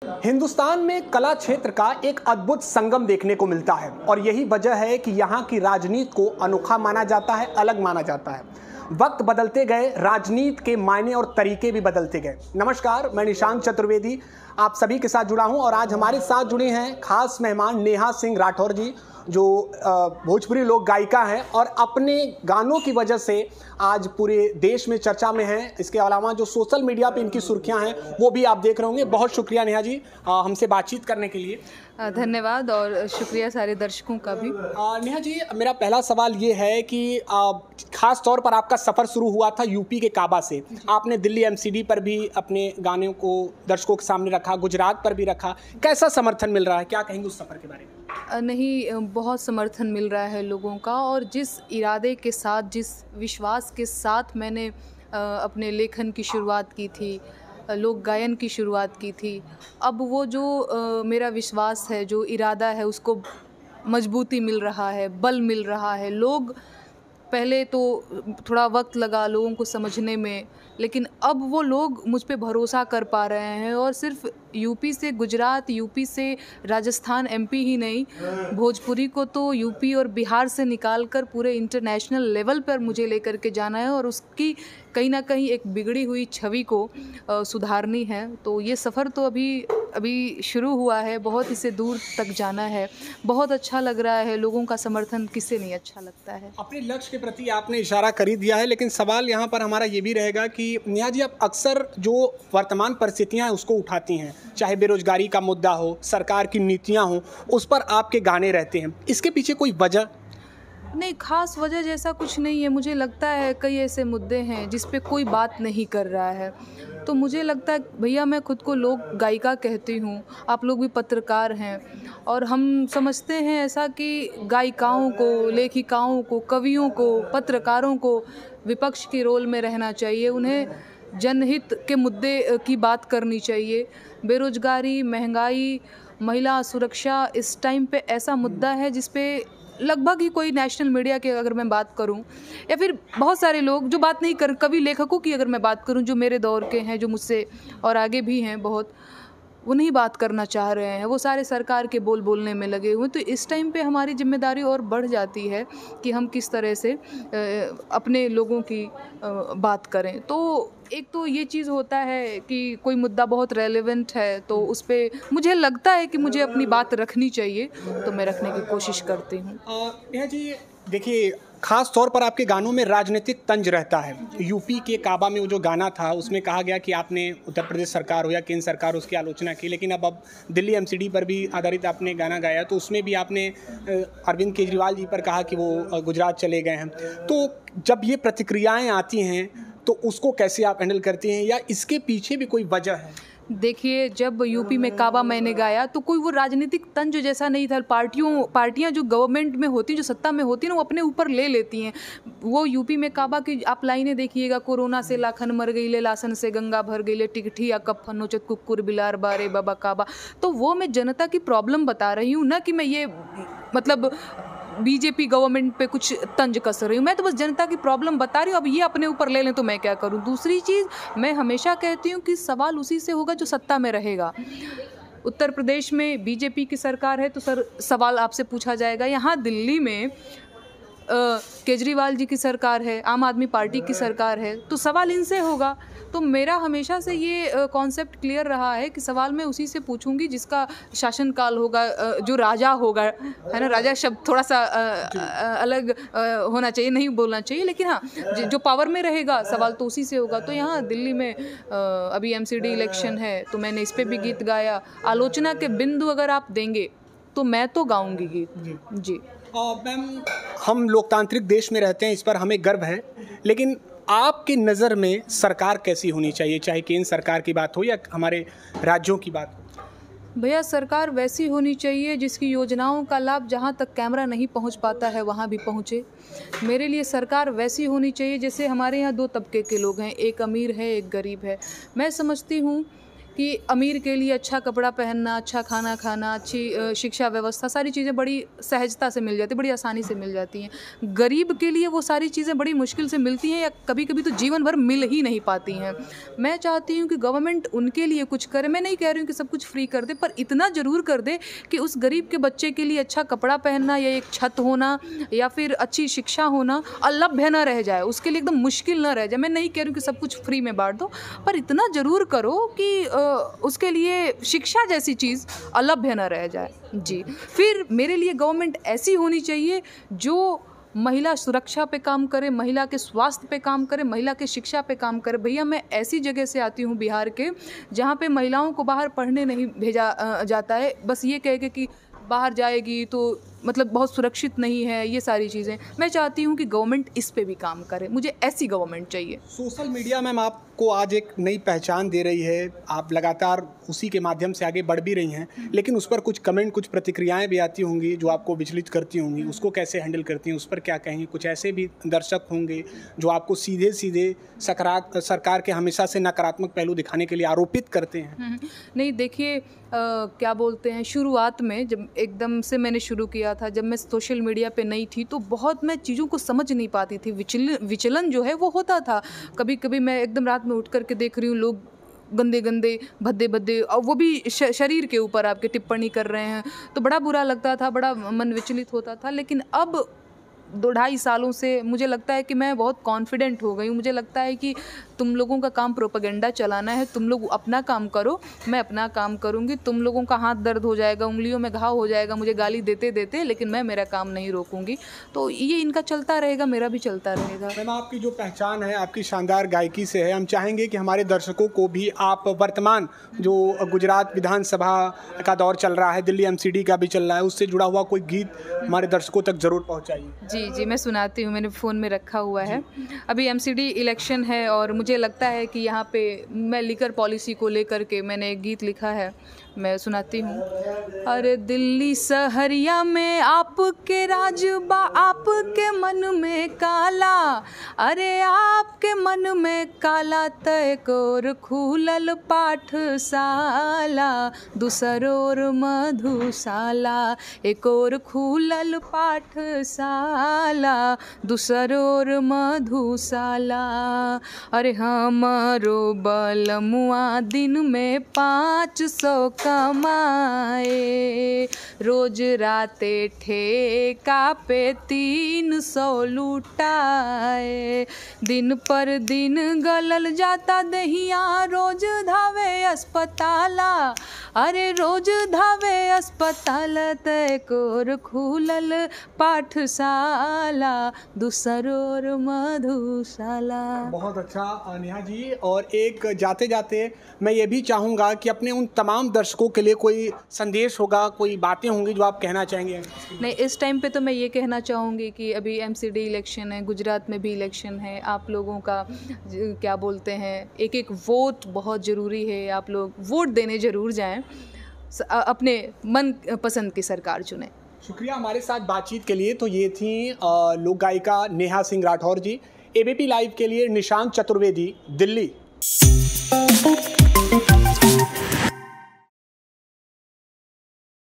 हिंदुस्तान में कला क्षेत्र का एक अद्भुत संगम देखने को मिलता है और यही वजह है कि यहाँ की राजनीति को अनोखा माना जाता है, अलग माना जाता है। वक्त बदलते गए, राजनीति के मायने और तरीके भी बदलते गए। नमस्कार, मैं निशांत चतुर्वेदी आप सभी के साथ जुड़ा हूँ और आज हमारे साथ जुड़े हैं खास मेहमान नेहा सिंह राठौर जी, जो भोजपुरी लोक गायिका हैं और अपने गानों की वजह से आज पूरे देश में चर्चा में हैं। इसके अलावा जो सोशल मीडिया पे इनकी सुर्खियां हैं वो भी आप देख रहे होंगे। बहुत शुक्रिया नेहा जी हमसे बातचीत करने के लिए। धन्यवाद और शुक्रिया सारे दर्शकों का भी। नेहा जी, मेरा पहला सवाल ये है कि खास तौर पर आपका सफ़र शुरू हुआ था यूपी के काबा से। आपने दिल्ली एमसीडी पर भी अपने गानों को दर्शकों के सामने रखा, गुजरात पर भी रखा। कैसा समर्थन मिल रहा है, क्या कहेंगे उस सफ़र के बारे में? नहीं, बहुत समर्थन मिल रहा है लोगों का और जिस इरादे के साथ, जिस विश्वास के साथ मैंने अपने लेखन की शुरुआत की थी, लोक गायन की शुरुआत की थी, अब वो जो मेरा विश्वास है, जो इरादा है, उसको मजबूती मिल रहा है, बल मिल रहा है। लोग पहले तो थोड़ा वक्त लगा लोगों को समझने में, लेकिन अब वो लोग मुझ पे भरोसा कर पा रहे हैं और सिर्फ यूपी से गुजरात, यूपी से राजस्थान, एमपी ही नहीं, भोजपुरी को तो यूपी और बिहार से निकालकर पूरे इंटरनेशनल लेवल पर मुझे लेकर के जाना है और उसकी कहीं ना कहीं एक बिगड़ी हुई छवि को सुधारनी है। तो ये सफ़र तो अभी शुरू हुआ है, बहुत इसे दूर तक जाना है। बहुत अच्छा लग रहा है, लोगों का समर्थन किसे नहीं अच्छा लगता है। अपने लक्ष्य के प्रति आपने इशारा कर ही दिया है, लेकिन सवाल यहाँ पर हमारा ये भी रहेगा कि नेहा जी, आप अक्सर जो वर्तमान परिस्थितियाँ हैं उसको उठाती हैं, चाहे बेरोजगारी का मुद्दा हो, सरकार की नीतियाँ हो, उस पर आपके गाने रहते हैं। इसके पीछे कोई वजह? नहीं, खास वजह जैसा कुछ नहीं है। मुझे लगता है कई ऐसे मुद्दे हैं जिस पे कोई बात नहीं कर रहा है, तो मुझे लगता है भैया, मैं खुद को लोक गायिका कहती हूँ, आप लोग भी पत्रकार हैं और हम समझते हैं ऐसा कि गायिकाओं को, लेखिकाओं को, कवियों को, पत्रकारों को विपक्ष के रोल में रहना चाहिए। उन्हें जनहित के मुद्दे की बात करनी चाहिए। बेरोजगारी, महंगाई, महिला सुरक्षा इस टाइम पे ऐसा मुद्दा है जिस पे लगभग ही कोई नेशनल मीडिया की अगर मैं बात करूं, या फिर बहुत सारे लोग जो बात नहीं कर, कवि लेखकों की अगर मैं बात करूं जो मेरे दौर के हैं, जो मुझसे और आगे भी हैं बहुत, वो नहीं बात करना चाह रहे हैं। वो सारे सरकार के बोलने में लगे हुए। तो इस टाइम पे हमारी जिम्मेदारी और बढ़ जाती है कि हम किस तरह से अपने लोगों की बात करें। तो एक तो ये चीज़ होता है कि कोई मुद्दा बहुत रेलेवेंट है तो उस पर मुझे लगता है कि मुझे अपनी बात रखनी चाहिए, तो मैं रखने की कोशिश करती हूँ। नेहा जी, देखिए, खास तौर पर आपके गानों में राजनीतिक तंज रहता है। यूपी के काबा में वो जो गाना था उसमें कहा गया कि आपने उत्तर प्रदेश सरकार हो या केंद्र सरकार हो उसकी आलोचना की, लेकिन अब दिल्ली एमसीडी पर भी आधारित आपने गाना गाया, तो उसमें भी आपने अरविंद केजरीवाल जी पर कहा कि वो गुजरात चले गए हैं। तो जब ये प्रतिक्रियाएँ आती हैं तो उसको कैसे आप हैंडल करती हैं, या इसके पीछे भी कोई वजह है? देखिए, जब यूपी में काबा मैंने गाया तो कोई वो राजनीतिक तंज जैसा नहीं था। पार्टियां जो गवर्नमेंट में होती, जो सत्ता में होती हैं, वो अपने ऊपर ले लेती हैं। वो यूपी में काबा की आप लाइनें देखिएगा, कोरोना से लाखन मर गई ले, लासन से गंगा भर गई ले, टिकठी या कफन नोचत कुक्कुर बिलार बारे बाबा काबा। तो वो मैं जनता की प्रॉब्लम बता रही हूँ, ना कि मैं ये मतलब बीजेपी गवर्नमेंट पे कुछ तंज कस रही हूँ। मैं तो बस जनता की प्रॉब्लम बता रही हूँ। अब ये अपने ऊपर ले लें तो मैं क्या करूँ। दूसरी चीज़, मैं हमेशा कहती हूँ कि सवाल उसी से होगा जो सत्ता में रहेगा। उत्तर प्रदेश में बीजेपी की सरकार है तो सवाल आपसे पूछा जाएगा। यहाँ दिल्ली में केजरीवाल जी की सरकार है, आम आदमी पार्टी की सरकार है, तो सवाल इनसे होगा। तो मेरा हमेशा से ये कॉन्सेप्ट क्लियर रहा है कि सवाल मैं उसी से पूछूंगी जिसका शासनकाल होगा, जो राजा होगा, है ना। राजा शब्द थोड़ा सा अलग होना चाहिए, नहीं बोलना चाहिए, लेकिन हाँ, जो पावर में रहेगा सवाल तो उसी से होगा। तो यहाँ दिल्ली में अभी एमसीडी इलेक्शन है तो मैंने इस पर भी गीत गाया। आलोचना के बिंदु अगर आप देंगे तो मैं तो गाऊंगी गीत जी। मैम, हम लोकतांत्रिक देश में रहते हैं, इस पर हमें गर्व है, लेकिन आपकी नज़र में सरकार कैसी होनी चाहिए, चाहे केंद्र सरकार की बात हो या हमारे राज्यों की बात हो? भैया, सरकार वैसी होनी चाहिए जिसकी योजनाओं का लाभ जहाँ तक कैमरा नहीं पहुँच पाता है वहाँ भी पहुँचे। मेरे लिए सरकार वैसी होनी चाहिए जैसे हमारे यहाँ दो तबके के लोग हैं, एक अमीर है, एक गरीब है। मैं समझती हूँ कि अमीर के लिए अच्छा कपड़ा पहनना, अच्छा खाना खाना, अच्छी शिक्षा व्यवस्था, सारी चीज़ें बड़ी सहजता से मिल जाती, बड़ी आसानी से मिल जाती हैं। गरीब के लिए वो सारी चीज़ें बड़ी मुश्किल से मिलती हैं या कभी कभी तो जीवन भर मिल ही नहीं पाती हैं। मैं चाहती हूँ कि गवर्नमेंट उनके लिए कुछ करे। मैं नहीं कह रही हूँ कि सब कुछ फ्री कर दे, पर इतना ज़रूर कर दे कि उस गरीब के बच्चे के लिए अच्छा कपड़ा पहनना या एक छत होना या फिर अच्छी शिक्षा होना अलभ्य न रह जाए, उसके लिए एकदम मुश्किल न रह जाए। मैं नहीं कह रही हूँ कि सब कुछ फ्री में बांट दो, पर इतना ज़रूर करो कि उसके लिए शिक्षा जैसी चीज़ अलभ्य न रह जाए। जी, फिर मेरे लिए गवर्नमेंट ऐसी होनी चाहिए जो महिला सुरक्षा पे काम करे, महिला के स्वास्थ्य पे काम करे, महिला के शिक्षा पे काम करे। भैया मैं ऐसी जगह से आती हूँ बिहार के, जहाँ पे महिलाओं को बाहर पढ़ने नहीं भेजा जाता है, बस ये कह के कि बाहर जाएगी तो मतलब बहुत सुरक्षित नहीं है, ये सारी चीज़ें। मैं चाहती हूँ कि गवर्नमेंट इस पे भी काम करे, मुझे ऐसी गवर्नमेंट चाहिए। सोशल मीडिया मैम आपको आज एक नई पहचान दे रही है, आप लगातार उसी के माध्यम से आगे बढ़ भी रही हैं, लेकिन उस पर कुछ कमेंट, कुछ प्रतिक्रियाएं भी आती होंगी जो आपको विचलित करती होंगी, उसको कैसे हैंडल करती हैं, उस पर क्या कहेंगे? कुछ ऐसे भी दर्शक होंगे जो आपको सीधे सीधे सरकार के हमेशा से नकारात्मक पहलू दिखाने के लिए आरोपित करते हैं। नहीं देखिए, क्या बोलते हैं, शुरुआत में जब एकदम से मैंने शुरू किया था, जब मैं सोशल मीडिया पे नई थी तो बहुत मैं चीज़ों को समझ नहीं पाती थी। विचलन जो है वो होता था। कभी कभी मैं एकदम रात में उठ करके देख रही हूँ लोग गंदे गंदे भद्दे भद्दे, और वो भी शरीर के ऊपर आपके टिप्पणी कर रहे हैं, तो बड़ा बुरा लगता था, बड़ा मन विचलित होता था। लेकिन अब 2-2.5 सालों से मुझे लगता है कि मैं बहुत कॉन्फिडेंट हो गई हूँ। मुझे लगता है कि तुम लोगों का काम प्रोपेगेंडा चलाना है, तुम लोग अपना काम करो, मैं अपना काम करूँगी। तुम लोगों का हाथ दर्द हो जाएगा, उंगलियों में घाव हो जाएगा मुझे गाली देते देते, लेकिन मैं मेरा काम नहीं रोकूंगी। तो ये इनका चलता रहेगा, मेरा भी चलता रहेगा। मैम आपकी जो पहचान है आपकी शानदार गायकी से है। हम चाहेंगे कि हमारे दर्शकों को भी आप वर्तमान जो गुजरात विधानसभा का दौर चल रहा है, दिल्ली MCD का भी चल रहा है, उससे जुड़ा हुआ कोई गीत हमारे दर्शकों तक ज़रूर पहुँचाइए। जी जी, मैं सुनाती हूँ, मैंने फ़ोन में रखा हुआ है। अभी MCD इलेक्शन है और मुझे लगता है कि यहाँ पे मैं लिकर पॉलिसी को लेकर के मैंने एक गीत लिखा है, मैं सुनाती हूँ। अरे दिल्ली सहरिया में आपके राज बा, आपके मन में काला, अरे आपके मन में काला, तय कोर खुलल पाठशाला, दूसर ओर मधुशाला, एक और खुलल पाठशाला, दूसर ओर मधुशाला। अरे हमारो बलमुआ दिन में 500 कमाए, रोज राते ठेका पे 300 लुटाए, दिन पर दिन गलल जाता दहिया, रोज धावे अस्पताला, अरे रोज धावे अस्पताल, तय कोर खुलल पाठशाला, दूसर ओर मधुशाला। बहुत अच्छा नेहा जी, और एक जाते जाते मैं ये भी चाहूँगा कि अपने उन तमाम दर्शकों के लिए कोई संदेश होगा, कोई बातें होंगी जो आप कहना चाहेंगे? नहीं, इस टाइम पे तो मैं ये कहना चाहूँगी कि अभी MCD इलेक्शन है, गुजरात में भी इलेक्शन है, आप लोगों का क्या बोलते हैं, एक एक वोट बहुत ज़रूरी है। आप लोग वोट देने ज़रूर जाएं, अपने मन पसंद की सरकार चुनें। शुक्रिया हमारे साथ बातचीत के लिए। तो ये थी लोक गायिका नेहा सिंह राठौर जी। ABP लाइव के लिए निशांत चतुर्वेदी, दिल्ली।